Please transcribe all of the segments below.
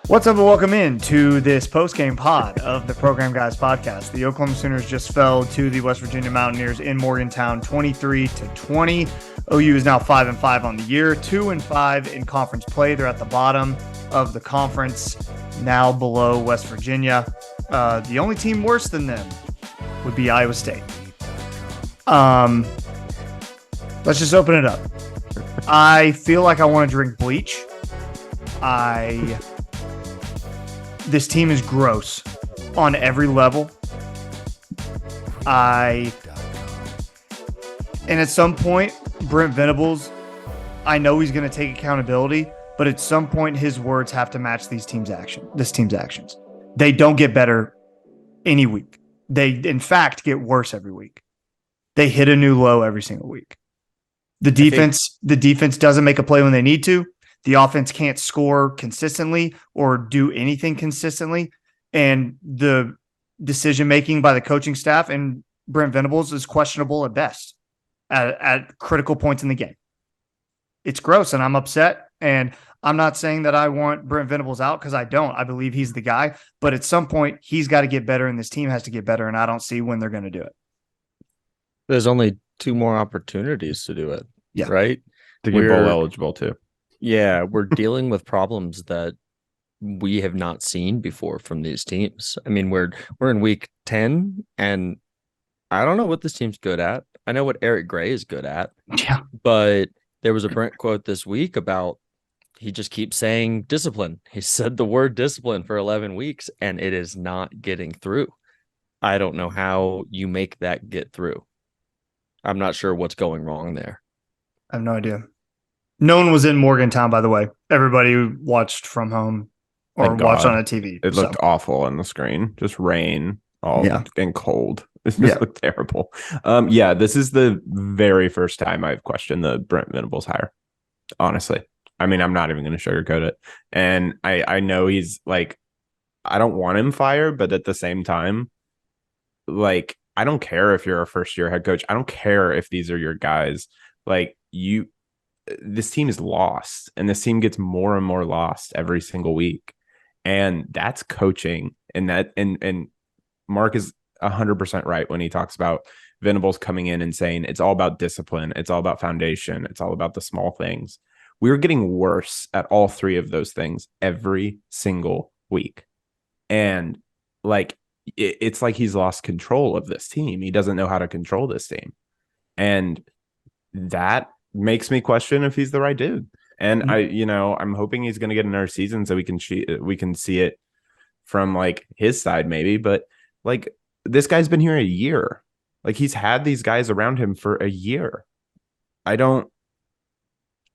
What's up and welcome in to this postgame pod of the Program Guys podcast. The Oklahoma Sooners just fell to the West Virginia Mountaineers in Morgantown 23-20. OU is now 5-5 on the year, 2-5 in conference play. They're at the bottom of the conference, now below West Virginia. The only team worse than them would be Iowa State. Let's just open it up. I feel like I want to drink bleach. This team is gross on every level. And at some point, Brent Venables, I know he's going to take accountability, but at some point his words have to match this team's actions. They don't get better any week. They, in fact, get worse every week. They hit a new low every single week. The defense doesn't make a play when they need to. The offense can't score consistently or do anything consistently. And the decision-making by the coaching staff and Brent Venables is questionable at best at critical points in the game. It's gross, and I'm upset. And I'm not saying that I want Brent Venables out because I don't. I believe he's the guy. But at some point, he's got to get better, and this team has to get better, and I don't see when they're going to do it. There's only 2 more opportunities to do it, right? To get bowl eligible, too. Yeah, we're dealing with problems that we have not seen before from these teams. I mean, we're in week 10, and I don't know what this team's good at. I know what Eric Gray is good at. Yeah. But there was a Brent quote this week about he just keeps saying discipline. He said the word discipline for 11 weeks, and it is not getting through. I don't know how you make that get through. I'm not sure what's going wrong there. I have no idea. No one was in Morgantown, by the way. Everybody watched from home or watched on a TV. It looked awful on the screen. Just rain, and cold. It just looked terrible. This is the very first time I've questioned the Brent Venables hire. Honestly. I mean, I'm not even going to sugarcoat it. And I know he's like, I don't want him fired, but at the same time, like, I don't care if you're a first-year head coach. I don't care if these are your guys. Like, this team is lost, and this team gets more and more lost every single week. And that's coaching. And Mark is 100% right when he talks about Venables coming in and saying it's all about discipline. It's all about foundation. It's all about the small things. We're getting worse at all 3 of those things every single week. And like, it's like he's lost control of this team. He doesn't know how to control this team. And that makes me question if he's the right dude. And I'm hoping he's going to get another season so we can see it from like his side maybe. But like, this guy's been here a year. Like, he's had these guys around him for a year. I don't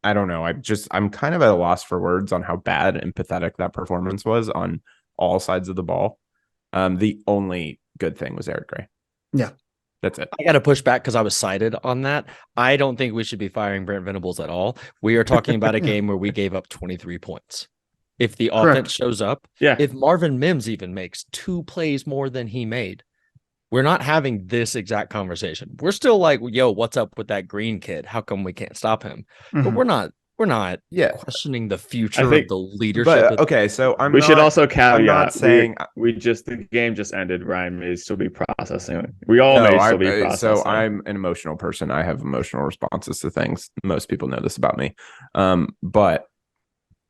know. I'm kind of at a loss for words on how bad and pathetic that performance was on all sides of the ball. The only good thing was Eric Gray. Yeah. That's it. I got to push back because I was cited on that. I don't think we should be firing Brent Venables at all. We are talking about a game where we gave up 23 points. If the offense shows up, if Marvin Mims even makes 2 plays more than he made, we're not having this exact conversation. We're still like, yo, what's up with that green kid? How come we can't stop him? Mm-hmm. But we're not questioning the future of the leadership. Okay, so we should also caveat. I'm not saying the game just ended. Ryan may still be processing. We all may still be processing. So I'm an emotional person. I have emotional responses to things. Most people know this about me. But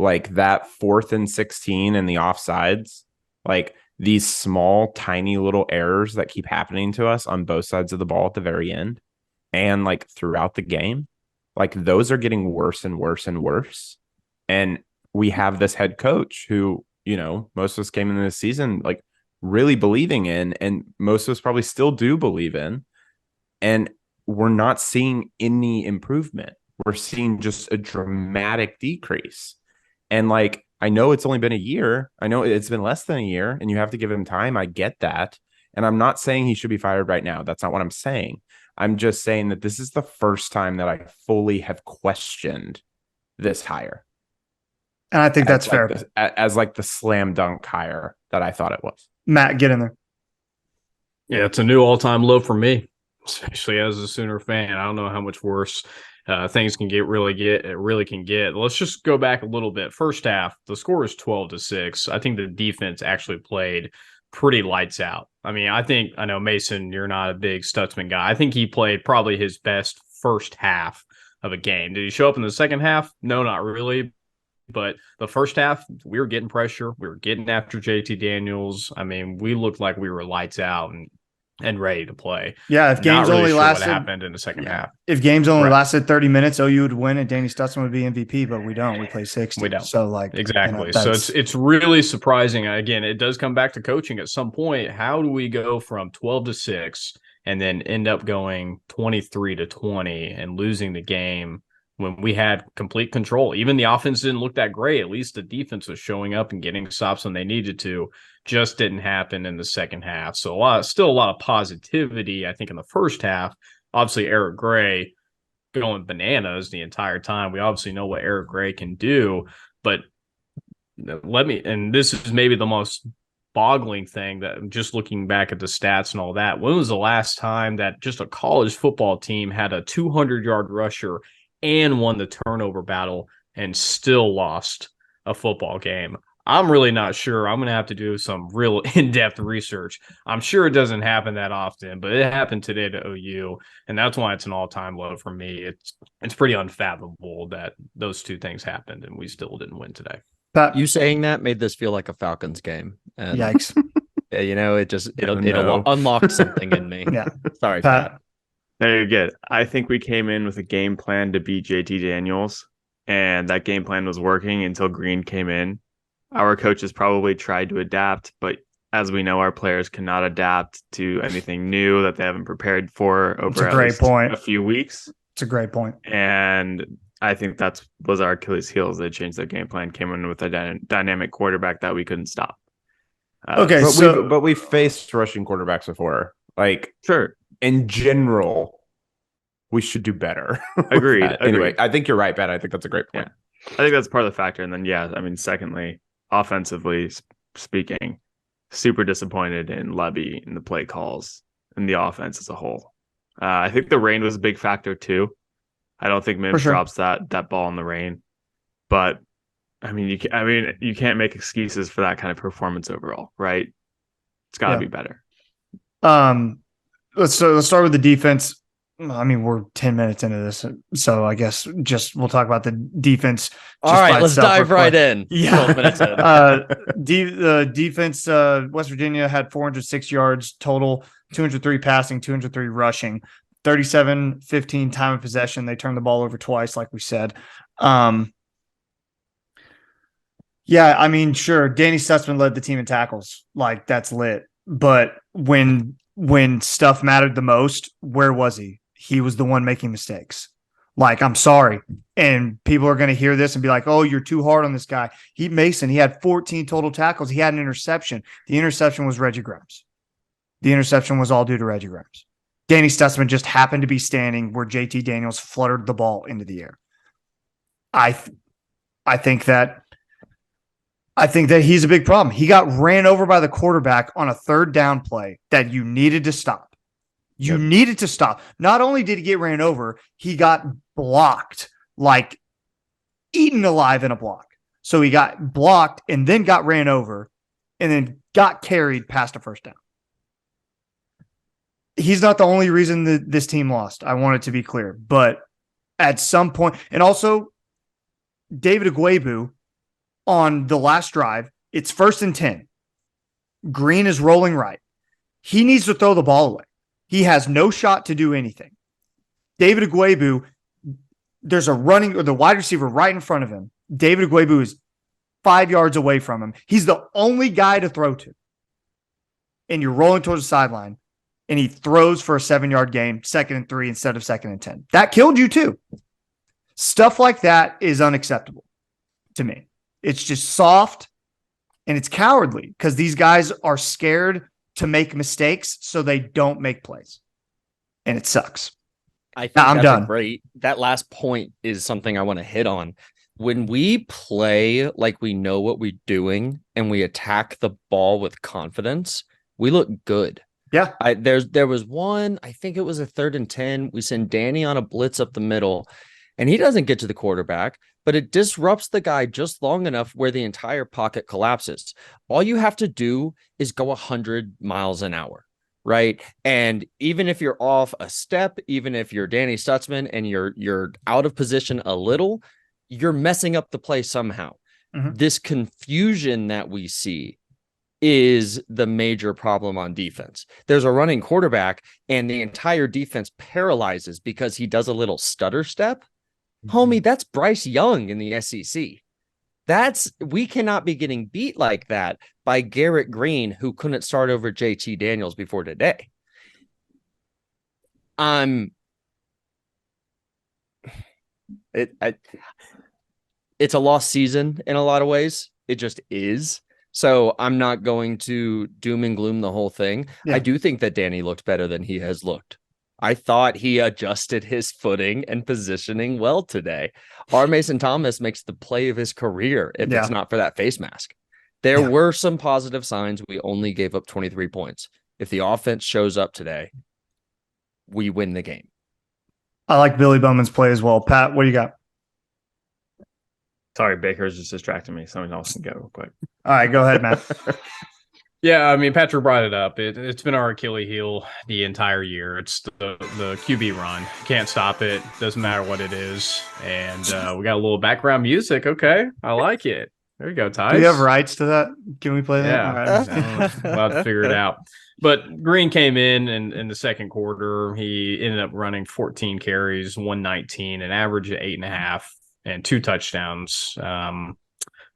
like that 4th and 16 and the offsides, like these small, tiny little errors that keep happening to us on both sides of the ball at the very end, and like throughout the game. Like, those are getting worse and worse and worse. And we have this head coach who, most of us came into this season like really believing in, and most of us probably still do believe in. And we're not seeing any improvement. We're seeing just a dramatic decrease. And like, I know it's only been a year. I know it's been less than a year, and you have to give him time. I get that. And I'm not saying he should be fired right now. That's not what I'm saying. I'm just saying that this is the first time that I fully have questioned this hire. And I think that's fair. As like the slam dunk hire that I thought it was. Matt, get in there. Yeah, it's a new all-time low for me, especially as a Sooner fan. I don't know how much worse things can really can get. Let's just go back a little bit. First half, the score is 12-6. I think the defense actually played pretty lights out. I mean, I know Mason, you're not a big Stutzman guy. I think he played probably his best first half of a game. Did he show up in the second half? No, not really. But the first half, we were getting pressure. We were getting after JT Daniels. I mean, we looked like we were lights out and ready to play. Yeah, if games only lasted, what happened in the second half. If games only lasted 30 minutes, OU would win and Danny Stutzman would be MVP, but we don't. We play 60. We don't. So exactly. So it's really surprising. Again, it does come back to coaching at some point. How do we go from 12-6 and then end up going 23-20 and losing the game when we had complete control? Even the offense didn't look that great. At least the defense was showing up and getting stops when they needed to. Just didn't happen in the second half. So still a lot of positivity, I think, in the first half. Obviously, Eric Gray going bananas the entire time. We obviously know what Eric Gray can do, but and this is maybe the most boggling thing, that just looking back at the stats and all that, when was the last time that just a college football team had a 200-yard rusher and won the turnover battle and still lost a football game? I'm really not sure. I'm going to have to do some real in-depth research. I'm sure it doesn't happen that often, but it happened today to OU, and that's why it's an all-time low for me. It's pretty unfathomable that those two things happened, and we still didn't win today. Pat, you saying that made this feel like a Falcons game. And, yikes. It unlocked something in me. Yeah. Sorry, Pat. No, you're good. I think we came in with a game plan to beat JT Daniels, and that game plan was working until Green came in. Our coaches probably tried to adapt, but as we know, our players cannot adapt to anything new that they haven't prepared for over a few weeks. It's a great point. And I think that was our Achilles heels. They changed their game plan, came in with a dynamic quarterback that we couldn't stop. But we faced rushing quarterbacks before. Sure. In general, we should do better. Agreed. Anyway, I think you're right, Ben. I think that's a great point. Yeah. I think that's part of the factor. And then, secondly, offensively speaking, super disappointed in Levy and the play calls and the offense as a whole. I think the rain was a big factor too. I don't think Mims drops that ball in the rain, but you can't make excuses for that kind of performance overall, right? It's got to be better. Let's start with the defense. I mean, we're 10 minutes into this, so I guess we'll talk about the defense. All right, let's dive right in. Yeah. 12 minutes in. The defense, West Virginia had 406 yards total, 203 passing, 203 rushing, 37-15 time of possession. They turned the ball over twice, like we said. Yeah, I mean, sure, Danny Stutzman led the team in tackles. That's lit. But when stuff mattered the most, where was he? He was the one making mistakes. I'm sorry. And people are going to hear this and be like, oh, you're too hard on this guy. He had 14 total tackles. He had an interception. The interception was Reggie Grimes. The interception was all due to Reggie Grimes. Danny Stutzman just happened to be standing where JT Daniels fluttered the ball into the air. I think that he's a big problem. He got ran over by the quarterback on a third down play that you needed to stop. You needed to stop. Not only did he get ran over, he got blocked, eaten alive in a block. So he got blocked and then got ran over and then got carried past a first down. He's not the only reason that this team lost. I want it to be clear. But at some point, and also David Agwebu on the last drive, it's 1st and 10. Green is rolling right. He needs to throw the ball away. He has no shot to do anything. David Agwebu, there's the wide receiver right in front of him. David Agwebu is 5 yards away from him. He's the only guy to throw to. And you're rolling towards the sideline, and he throws for a 7-yard gain, 2nd and 3 instead of 2nd and 10. That killed you too. Stuff like that is unacceptable to me. It's just soft and it's cowardly because these guys are scared to make mistakes so they don't make plays. And it sucks. I think I'm done. That last point is something I want to hit on. When we play like we know what we're doing and we attack the ball with confidence, we look good. Yeah. There was one, I think it was a 3rd and 10. We send Danny on a blitz up the middle, and he doesn't get to the quarterback, but it disrupts the guy just long enough where the entire pocket collapses. All you have to do is go 100 miles an hour, right? And even if you're off a step, even if you're Danny Stutzman and you're out of position a little, you're messing up the play somehow. This confusion that we see is the major problem on defense. There's a running quarterback and the entire defense paralyzes because he does a little stutter step. Homie, that's Bryce Young in the SEC. We cannot be getting beat like that by Garrett Green, who couldn't start over JT Daniels before today. It's a lost season in a lot of ways. It just is. So I'm not going to doom and gloom the whole thing. Yeah. I do think that Danny looked better than he has looked. I thought he adjusted his footing and positioning well today. R. Mason Thomas makes the play of his career if it's not for that face mask. There were some positive signs. We only gave up 23 points. If the offense shows up today, we win the game. I like Billy Bowman's play as well. Pat, what do you got? Sorry, Baker's just distracting me. Someone else can go real quick. All right, go ahead, Matt. Yeah, I mean, Patrick brought it up. It's been our Achilles heel the entire year. It's the QB run. Can't stop it. Doesn't matter what it is. And we got a little background music. Okay, I like it. There you go, Ty. Do you have rights to that? Can we play that? Yeah, right. We'll have to figure it out. But Green came in the second quarter. He ended up running 14 carries, 119, an average of 8.5. and 2 touchdowns.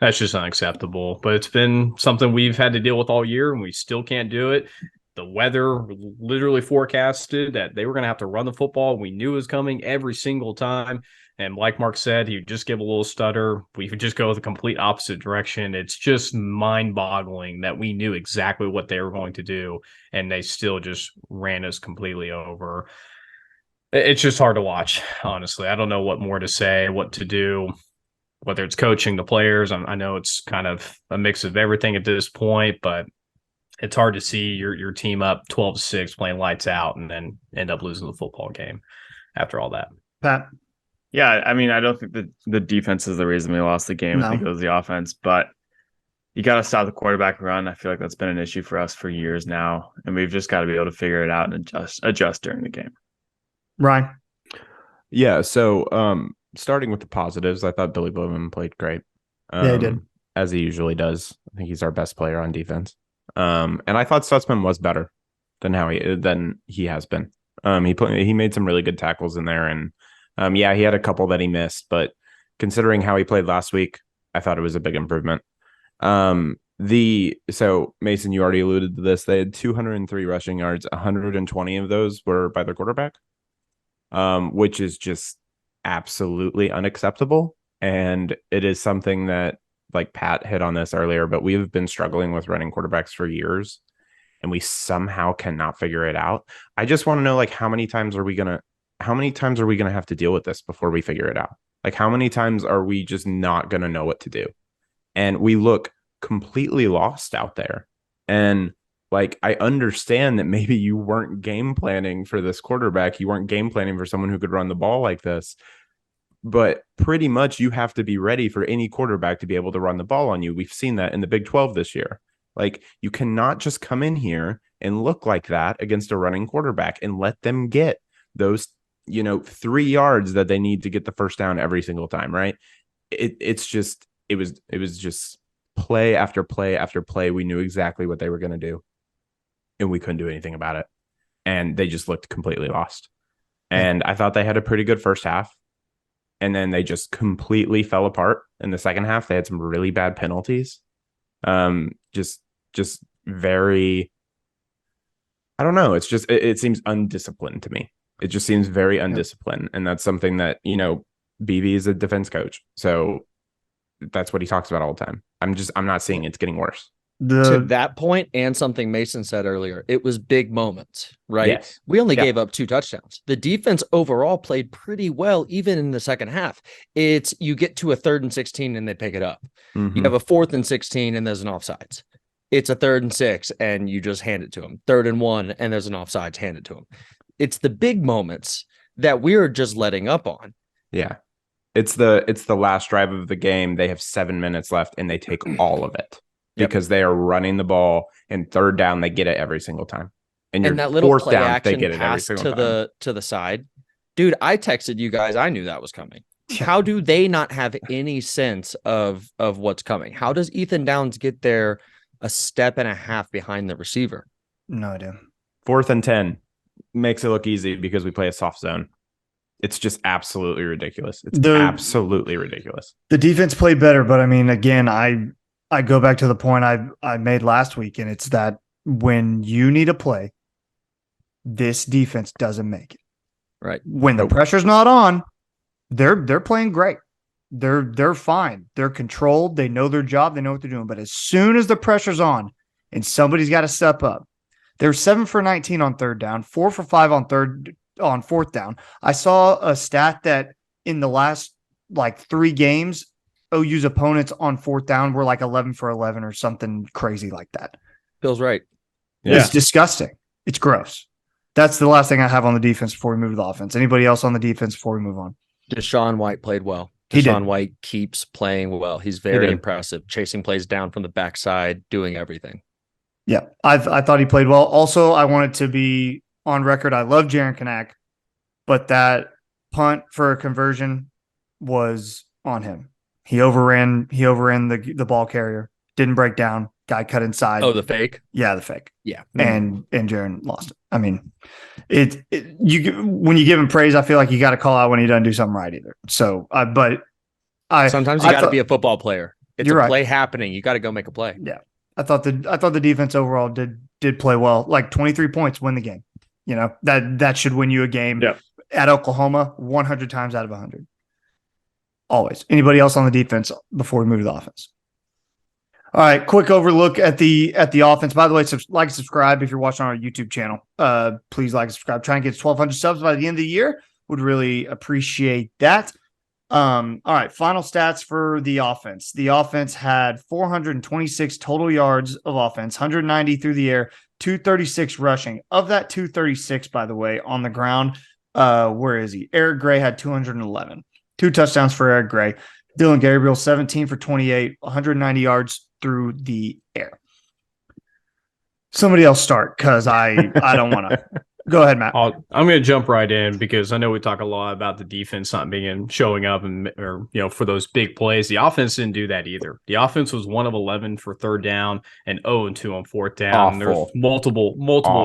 That's just unacceptable. But it's been something we've had to deal with all year, and we still can't do it. The weather literally forecasted that they were going to have to run the football. We knew it was coming every single time. And like Mark said, he would just give a little stutter. We would just go the complete opposite direction. It's just mind-boggling that we knew exactly what they were going to do, and they still just ran us completely over. It's just hard to watch, honestly. I don't know what more to say, what to do, whether it's coaching the players. I know it's kind of a mix of everything at this point, but it's hard to see your team up 12-6 playing lights out and then end up losing the football game after all that. Pat? Yeah, I mean, I don't think that the defense is the reason we lost the game. No. I think it was the offense, but you got to stop the quarterback run. I feel like that's been an issue for us for years now, and we've just got to be able to figure it out and adjust during the game. Ryan? Yeah, so starting with the positives, I thought Billy Bowman played great. Yeah, he did. As he usually does. I think he's our best player on defense. And I thought Stutzman was better than he has been. He made some really good tackles in there, and he had a couple that he missed, but considering how he played last week, I thought it was a big improvement. So Mason, you already alluded to this. They had 203 rushing yards. 120 of those were by their quarterback, which is just absolutely unacceptable. And it is something that, like Pat hit on this earlier, but we've been struggling with running quarterbacks for years, and we somehow cannot figure it out. I just want to know, like, how many times are we gonna have to deal with this before we figure it out? Like, how many times are we just not gonna know what to do? And we look completely lost out there. And like, I understand that maybe you weren't game planning for this quarterback. You weren't game planning for someone who could run the ball like this. But pretty much you have to be ready for any quarterback to be able to run the ball on you. We've seen that in the Big 12 this year. Like, you cannot just come in here and look like that against a running quarterback and let them get those, 3 yards that they need to get the first down every single time, right? It was just play after play after play. We knew exactly what they were going to do, and we couldn't do anything about it. And they just looked completely lost. And I thought they had a pretty good first half, and then they just completely fell apart in the second half. They had some really bad penalties. Just very, I don't know. It's just, it seems undisciplined to me. It just seems very undisciplined. And that's something that, BB is a defense coach. So that's what he talks about all the time. I'm not seeing it's getting worse. To that point, and something Mason said earlier, it was big moments, right? Yes. We only gave up 2 touchdowns. The defense overall played pretty well, even in the second half. It's you get to a 3rd and 16 and they pick it up. Mm-hmm. You have a 4th and 16 and there's an offsides. It's a 3rd and 6 and you just hand it to them. 3rd and 1 and there's an offsides, hand it to them. It's the big moments that we're just letting up on. Yeah. It's the last drive of the game. They have 7 minutes left, and they take all of it because they are running the ball. And third down, they get it every single time. And that little fourth play down, action they get it every pass single time. to the side, dude. I texted you guys. I knew that was coming. How do they not have any sense of what's coming? How does Ethan Downs get there a step and a half behind the receiver? No idea. 4th and 10 makes it look easy because we play a soft zone. It's just absolutely ridiculous. It's absolutely ridiculous. The defense played better, but I mean, again, I go back to the point I made last week, and it's that when you need a play, this defense doesn't make it. Right. When the pressure's not on, they're playing great. They're fine. They're controlled. They know their job. They know what they're doing. But as soon as the pressure's on and somebody's got to step up, they're 7 for 19 on third down, 4 for 5 on fourth down. I saw a stat that in the last 3 games, OU's opponents on fourth down were 11 for 11 or something crazy like that. Feels right. Yeah. It's disgusting. It's gross. That's the last thing I have on the defense before we move to the offense. Anybody else on the defense before we move on? Deshaun White played well. Deshaun White keeps playing well. He's very impressive, chasing plays down from the backside, doing everything. Yeah, I thought he played well. Also, I wanted to be on record. I love Jaron Kanak, but that punt for a conversion was on him. He overran the ball carrier, didn't break down. Guy cut inside. Oh, the fake? Yeah, the fake. Yeah. And Jaron lost it. I mean, when you give him praise, I feel like you got to call out when he doesn't do something right either. So, sometimes you got to be a football player. It's a play happening. You got to go make a play. Yeah. I thought the defense overall did play well. 23 points win the game. You know, that should win you a game at Oklahoma 100 times out of 100. Always. Anybody else on the defense before we move to the offense? All right, quick overlook at the offense. By the way, like and subscribe if you're watching on our YouTube channel. Please like and subscribe. Try and get 1,200 subs by the end of the year. Would really appreciate that. All right, final stats for the offense. The offense had 426 total yards of offense, 190 through the air, 236 rushing. Of that 236, by the way, on the ground, where is he? Eric Gray had 211. 2 touchdowns for Eric Gray. Dylan Gabriel, 17 for 28, 190 yards through the air. Somebody else start because I don't want to. Go ahead, Matt. I'm going to jump right in because I know we talk a lot about the defense not showing up for those big plays. The offense didn't do that either. The offense was 1 of 11 for third down and 0-2 on fourth down. There's multiple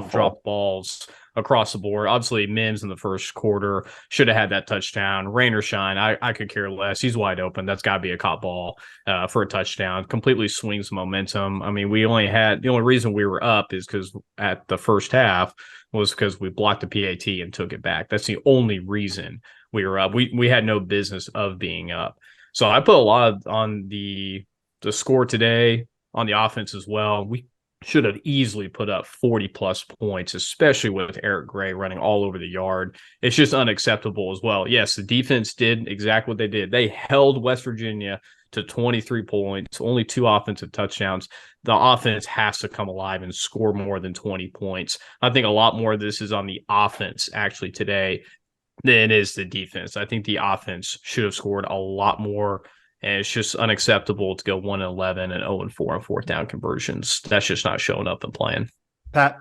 drop balls across the board. Obviously, Mims in the first quarter should have had that touchdown. Rain or shine, I could care less. He's wide open. That's got to be a caught ball for a touchdown. Completely swings momentum. I mean, the only reason we were up is because at the first half was because we blocked the PAT and took it back. That's the only reason we were up. We had no business of being up. So I put a lot on the score today on the offense as well. We should have easily put up 40-plus points, especially with Eric Gray running all over the yard. It's just unacceptable as well. Yes, the defense did exactly what they did. They held West Virginia to 23 points, only 2 offensive touchdowns. The offense has to come alive and score more than 20 points. I think a lot more of this is on the offense actually today than it is the defense. I think the offense should have scored a lot more, and it's just unacceptable to go 1-11 and 0-4 on fourth down conversions. That's just not showing up and playing. Pat?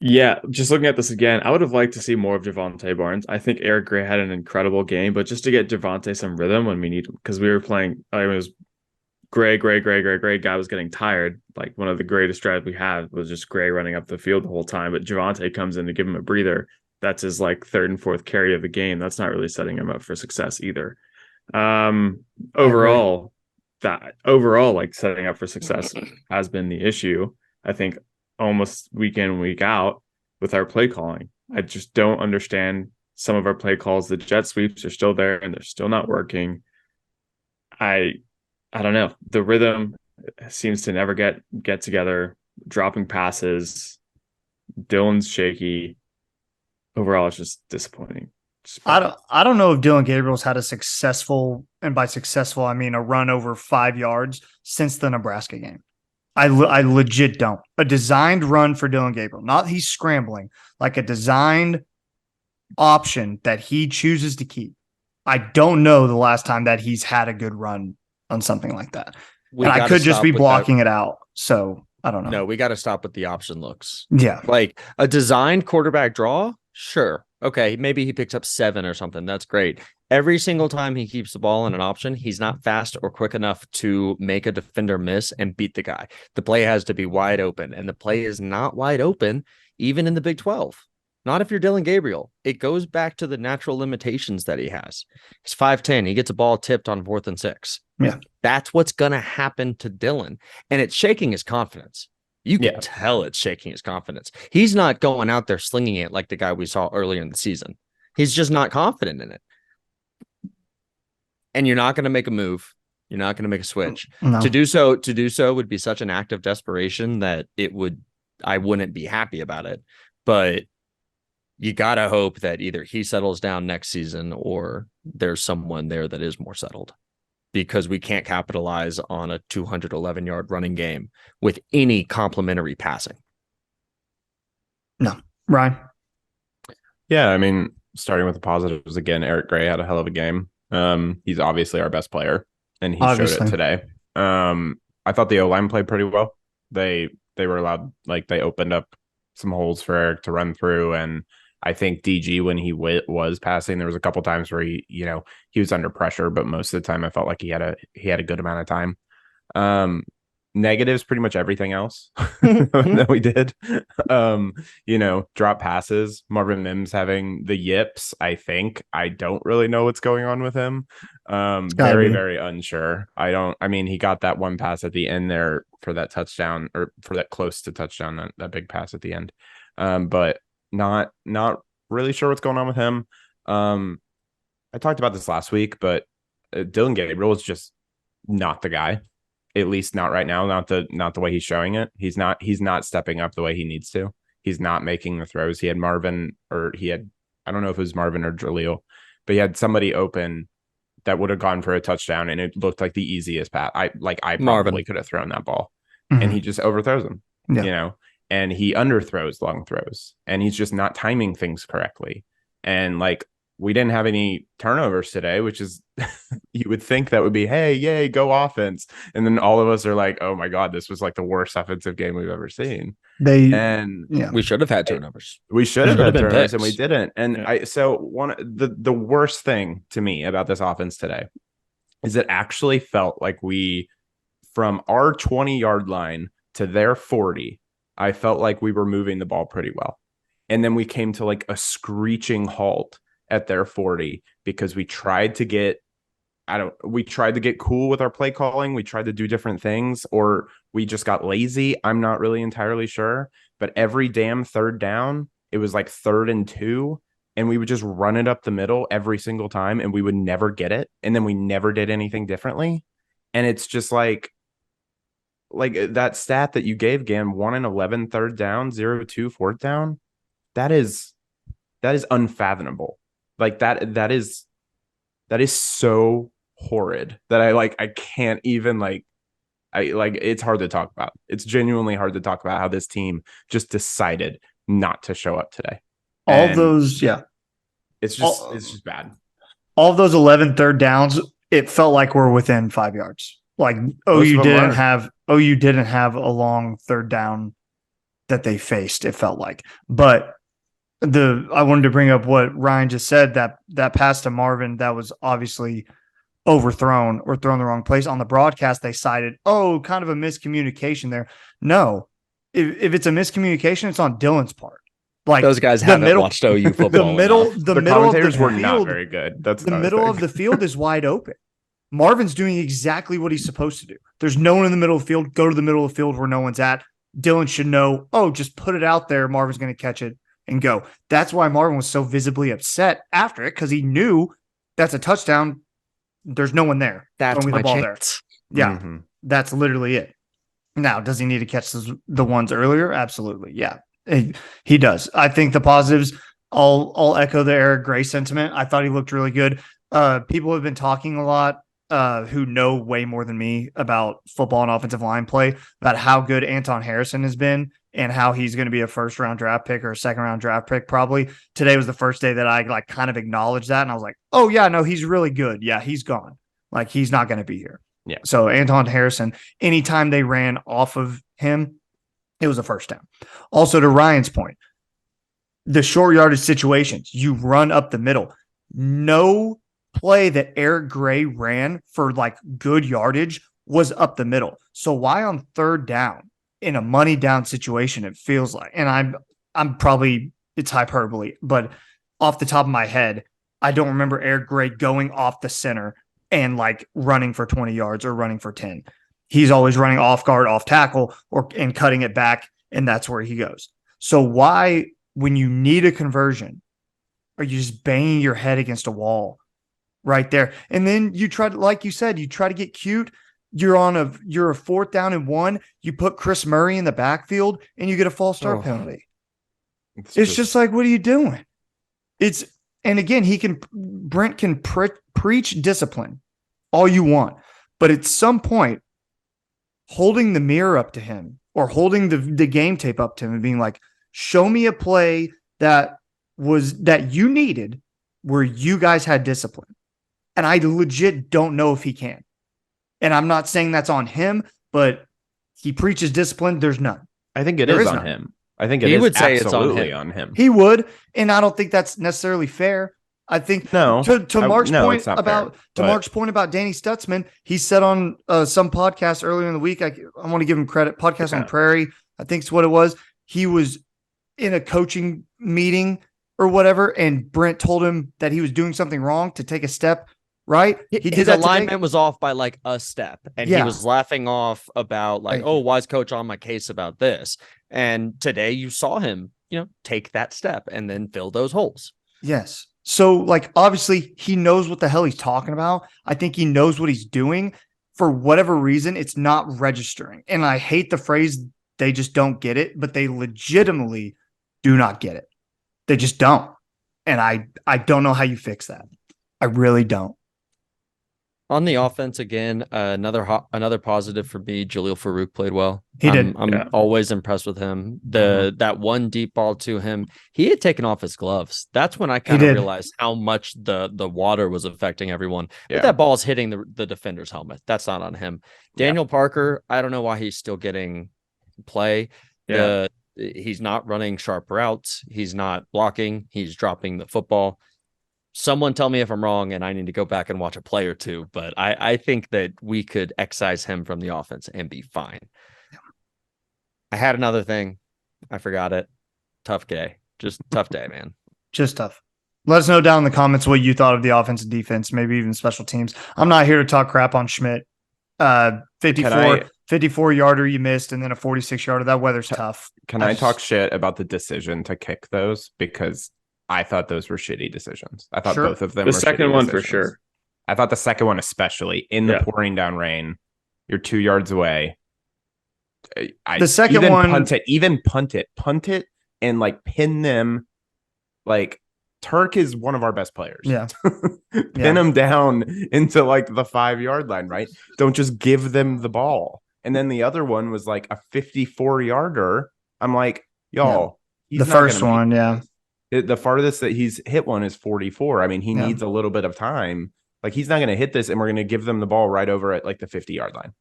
Yeah, just looking at this again, I would have liked to see more of Javonte Barnes. I think Eric Gray had an incredible game, but just to get Javonte some rhythm when we need him, because we were playing, it was Gray. Guy was getting tired. Like one of the greatest drives we had was just Gray running up the field the whole time, but Javonte comes in to give him a breather. That's his 3rd and 4th carry of the game. That's not really setting him up for success either. Overall, setting up for success has been the issue. I think almost week in, week out with our play calling. I just don't understand some of our play calls. The jet sweeps are still there and they're still not working. I don't know. The rhythm seems to never get together. Dropping passes. Dylan's shaky. Overall, it's just disappointing. I don't know if Dylan Gabriel's had a successful, and by successful I mean a run over 5 yards since the Nebraska game. I legit don't. A designed run for Dylan Gabriel, not he's scrambling, like a designed option that he chooses to keep. I don't know the last time that he's had a good run on something like that. And I could just be blocking it out. So I don't know. No, we got to stop with the option looks. Yeah. Like a designed quarterback draw. Sure. Okay. Maybe he picks up 7 or something. That's great. Every single time he keeps the ball in an option, he's not fast or quick enough to make a defender miss and beat the guy. The play has to be wide open, and the play is not wide open, even in the Big 12. Not if you're Dylan Gabriel. It goes back to the natural limitations that he has. He's 5'10". He gets a ball tipped on 4th and 6. Yeah. That's what's going to happen to Dylan. And it's shaking his confidence. You can tell it's shaking his confidence. He's not going out there slinging it like the guy we saw earlier in the season. He's just not confident in it. And you're not going to make a move. You're not going to make a switch. No. To do so would be such an act of desperation that I wouldn't be happy about it. But you got to hope that either he settles down next season or there's someone there that is more settled, because we can't capitalize on a 211-yard running game with any complimentary passing. No. Ryan? Yeah, I mean, starting with the positives again, Eric Gray had a hell of a game. He's obviously our best player, and he showed it today. I thought the O-line played pretty well. They were allowed, like, they opened up some holes for Eric to run through, and I think DG, when he was passing, there was a couple times where he was under pressure, but most of the time I felt like he had a good amount of time. Negatives, pretty much everything else that we did. Drop passes. Marvin Mims having the yips. I don't really know what's going on with him. Very, very unsure. He got that one pass at the end there for that touchdown, or for that close to touchdown, that big pass at the end. But not really sure what's going on with him. I talked about this last week, but Dylan Gabriel is just not the guy. At least not right now. Not the way he's showing it. He's not stepping up the way he needs to. He's not making the throws. He had I don't know if it was Marvin or Jaleel, but he had somebody open that would have gone for a touchdown, and it looked like the easiest pass. I probably could have thrown that ball, and he just overthrows them. And he underthrows long throws, and he's just not timing things correctly. And we didn't have any turnovers today, which is, you would think that would be, hey, yay, go offense. And then all of us are like, oh my God, this was like the worst offensive game we've ever seen. We should have had turnovers. We should have had turnovers, and we didn't. And the worst thing to me about this offense today is it actually felt like we, from our 20-yard line to their 40, I felt like we were moving the ball pretty well. And then we came to like a screeching halt at their 40 because we tried to get cool with our play calling. We tried to do different things, or we just got lazy. I'm not really entirely sure, but every damn third down, it was like 3rd and 2, and we would just run it up the middle every single time, and we would never get it. And then we never did anything differently. And it's just like that stat that you gave, Gam, 1 and 11 third down, 0-2 fourth down. That is unfathomable. That is so horrid that I can't even it's hard to talk about. It's genuinely hard to talk about how this team just decided not to show up today. It's just bad. All of those 11 third downs, it felt like we're within 5 yards. You didn't have a long third down that they faced, it felt like. But I wanted to bring up what Ryan just said, that pass to Marvin that was obviously overthrown or thrown the wrong place. On the broadcast, they cited, kind of a miscommunication there. No, if it's a miscommunication, it's on Dylan's part. Those guys haven't watched OU football. The commentators were not very good. That's the middle of the field is wide open. Marvin's doing exactly what he's supposed to do. There's no one in the middle of the field. Go to the middle of the field where no one's at. Dylan should know, just put it out there. Marvin's going to catch it and go. That's why Marvin was so visibly upset after it, because he knew that's a touchdown. There's no one there. That's my ball chance. There. Yeah, That's literally it. Now, does he need to catch the ones earlier? Absolutely. Yeah, he does. I think the positives, I'll echo the Eric Gray sentiment. I thought he looked really good. People have been talking a lot who know way more than me about football and offensive line play, about how good Anton Harrison has been and how he's going to be a first-round draft pick or a second-round draft pick probably. Today was the first day that I like kind of acknowledged that, and I was like, oh, yeah, no, he's really good. Yeah, he's gone. Like, he's not going to be here. Yeah. So Anton Harrison, anytime they ran off of him, it was a first down. Also, to Ryan's point, the short yardage situations, you run up the middle. No play that Eric Gray ran for like good yardage was up the middle. So why on third down in a money down situation, it feels like, and I'm probably, it's hyperbole, but off the top of my head, I don't remember Eric Gray going off the center and like running for 20 yards or running for 10. He's always running off guard, off tackle, and cutting it back, and that's where he goes. So why, when you need a conversion, are you just banging your head against a wall right there? And then you try to, like you said, you try to get cute. You're a 4th down and 1. You put Chris Murray in the backfield, and you get a false start penalty. It's just like, what are you doing? And again, Brent can preach discipline all you want, but at some point, holding the mirror up to him or holding the game tape up to him and being like, show me a play that you needed where you guys had discipline. And I legit don't know if he can. And I'm not saying that's on him, but he preaches discipline. There's none. I think it is on him. I think he is would say absolutely it's on him. He would, and I don't think that's necessarily fair. I think to Mark's point about Mark's point about Danny Stutzman, he said on some podcast earlier in the week. I want to give him credit. Podcast on Prairie, I think is what it was. He was in a coaching meeting or whatever, and Brent told him that he was doing something wrong to take a step. Right? His alignment was off by like a step, and he was laughing off about like, oh, why is coach on my case about this? And today you saw him, take that step and then fill those holes. Yes. So like, obviously he knows what the hell he's talking about. I think he knows what he's doing. For whatever reason, it's not registering. And I hate the phrase, they just don't get it, but they legitimately do not get it. They just don't. And I don't know how you fix that. I really don't. On the offense again, another positive for me. Jaleel Farouk played well. He did. I'm always impressed with him. That one deep ball to him, he had taken off his gloves. That's when I kind of realized how much the water was affecting everyone. Yeah. But that ball's hitting the defender's helmet. That's not on him. Daniel Parker, I don't know why he's still getting play. Yeah. He's not running sharp routes. He's not blocking. He's dropping the football. Someone tell me if I'm wrong, and I need to go back and watch a play or two, but I think that we could excise him from the offense and be fine. I had another thing. I forgot it. Tough day. Just tough day, man. Just tough. Let us know down in the comments what you thought of the offense and defense, maybe even special teams. I'm not here to talk crap on Schmidt. 54 yarder you missed, and then a 46 yarder. That weather's tough. Can I talk shit about the decision to kick those? Because I thought those were shitty decisions. I thought both of them were shitty. The second one for sure. I thought the second one especially, in the pouring down rain. You're 2 yards away. The second one, punt it and like pin them. Like, Turk is one of our best players. Yeah. Pin them down into like the 5-yard line, right? Don't just give them the ball. And then the other one was like a 54-yarder. I'm like, y'all. The first one, the farthest that he's hit one is 44. I mean, he needs a little bit of time. Like, he's not going to hit this, and we're going to give them the ball right over at like the 50-yard line.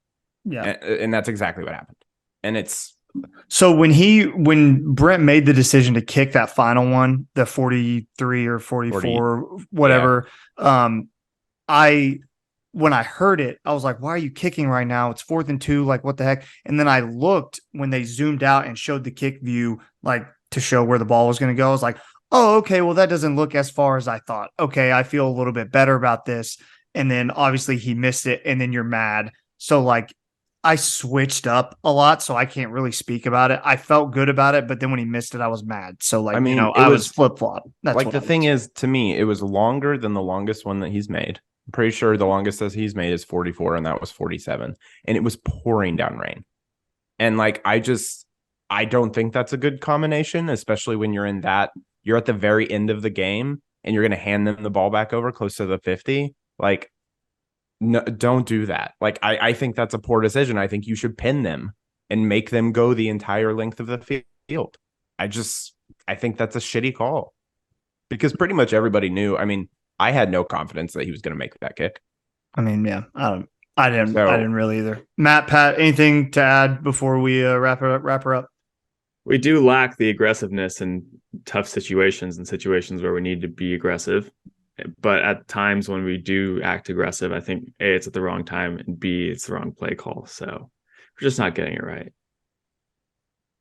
Yeah. And that's exactly what happened. And it's so when Brent made the decision to kick that final one, the 43 or 44, whatever, when I heard it, I was like, why are you kicking right now? It's 4th and 2. Like, what the heck? And then I looked when they zoomed out and showed the kick view, like to show where the ball was going to go. I was like, oh, okay, well, that doesn't look as far as I thought. Okay, I feel a little bit better about this. And then obviously he missed it, and then you're mad. So like, I switched up a lot, so I can't really speak about it. I felt good about it, but then when he missed it, I was mad. So like, I was flip-flop. That's like, the thing is, to me, it was longer than the longest one that he's made. I'm pretty sure the longest that he's made is 44, and that was 47. And it was pouring down rain. And like, I don't think that's a good combination, especially when you're at the very end of the game and you're going to hand them the ball back over close to the 50. Like, No, don't do that. Like, I think that's a poor decision. I think you should pin them and make them go the entire length of the field. I think that's a shitty call because pretty much everybody knew. I mean, I had no confidence that he was going to make that kick. I mean, yeah, I didn't really either. Matt, Pat, anything to add before we wrap her up? We do lack the aggressiveness in tough situations and situations where we need to be aggressive. But at times when we do act aggressive, I think A, it's at the wrong time, and B, it's the wrong play call. So we're just not getting it right.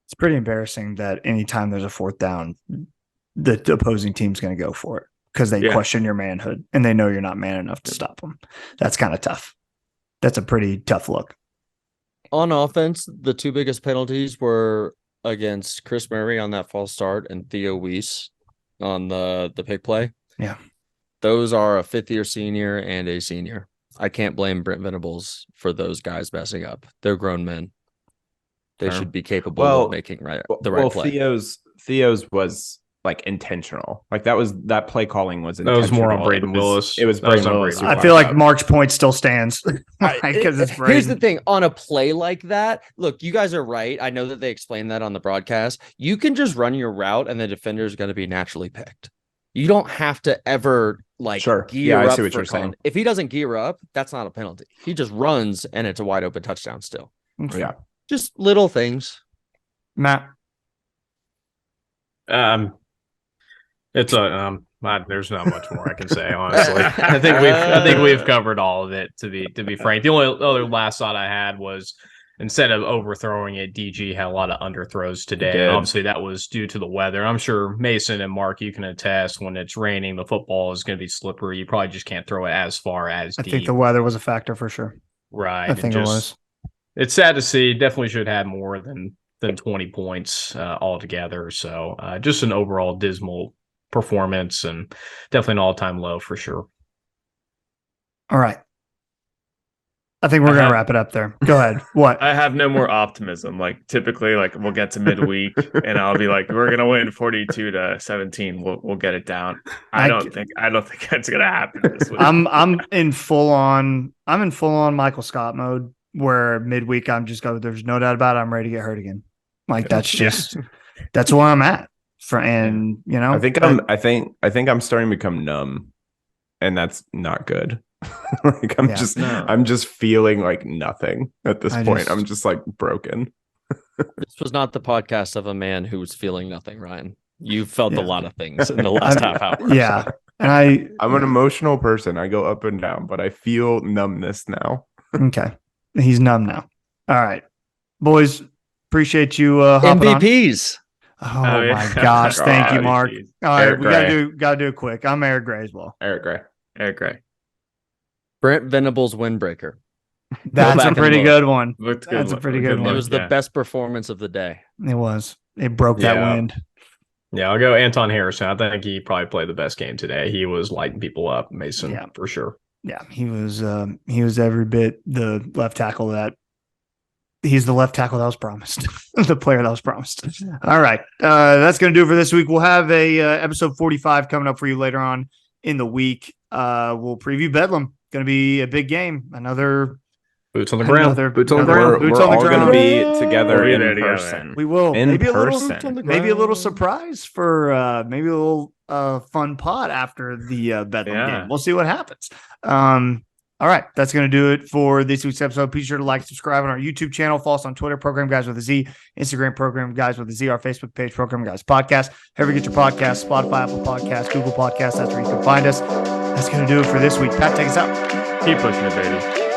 It's pretty embarrassing that anytime there's a fourth down, the opposing team's going to go for it because they question your manhood and they know you're not man enough to stop them. That's kind of tough. That's a pretty tough look. On offense, the two biggest penalties were against Chris Murray on that false start and Theo Weiss on the pick play. Yeah. Those are a fifth-year senior and a senior. I can't blame Brent Venables for those guys messing up. They're grown men. They should be capable of making the right play. Theo's was like intentional. Like that play calling was intentional. That was more on Braden Willis. It was Braden Willis. I feel like Mark's point still stands. Here's the thing. On a play like that, look, you guys are right. I know that they explained that on the broadcast. You can just run your route and the defender is going to be naturally picked. You don't have to ever gear up. I see what you're saying. If he doesn't gear up, that's not a penalty. He just runs and it's a wide open touchdown still. Okay. Yeah. Just little things. Matt. There's not much more I can say, honestly. I think we've covered all of it, to be frank. The only other last thought I had was, instead of overthrowing it, DG had a lot of underthrows today. And obviously, that was due to the weather. I'm sure Mason and Mark, you can attest, when it's raining, the football is going to be slippery. You probably just can't throw it as far as deep. I think the weather was a factor for sure. Right. I think it was. It's sad to see. Definitely should have had more than 20 points altogether. So just an overall dismal performance and definitely an all-time low for sure. All right. I think we're going to wrap it up there. Go ahead. What? I have no more optimism. Like typically, like we'll get to midweek and I'll be like, we're going to win 42-17. We'll get it down. I don't think that's going to happen this week. I'm in full on Michael Scott mode where midweek there's no doubt about it. I'm ready to get hurt again. Like that's just that's where I'm at. I think I'm starting to become numb, and that's not good. Like I'm just feeling like nothing at this point. I'm just like broken. This was not the podcast of a man who was feeling nothing, Ryan. You felt a lot of things in the last half hour. Yeah. And I'm an emotional person. I go up and down, but I feel numbness now. Okay. He's numb now. All right. Boys, appreciate you MVPs. Oh my gosh. Thank you, Mark. All right, Eric we gotta do it quick. I'm Eric Gray as well. Eric Gray. Brent Venables windbreaker. That's a pretty good one. That's a pretty good one. It was the best performance of the day. It was. It broke that wind. Yeah, I'll go Anton Harrison. I think he probably played the best game today. He was lighting people up, Mason, for sure. Yeah, he was every bit the left tackle that he's the left tackle that was promised, the player that was promised. All right, that's going to do it for this week. We'll have a episode 45 coming up for you later on in the week. We'll preview Bedlam. Going to be a big game. Another boots on the ground. Boots on the ground. We're all going to be together in person. We will. Maybe a little surprise for maybe a little fun pod after the Bedlam game. We'll see what happens. All right, that's going to do it for this week's episode. Be sure to like, subscribe on our YouTube channel. Follow us on Twitter, Program Guys with a Z, Instagram, Program Guys with a Z, our Facebook page, Program Guys Podcast. However you get your podcast, Spotify, Apple Podcasts, Google Podcasts, that's where you can find us. That's going to do it for this week. Pat, take us out. Keep pushing it, baby.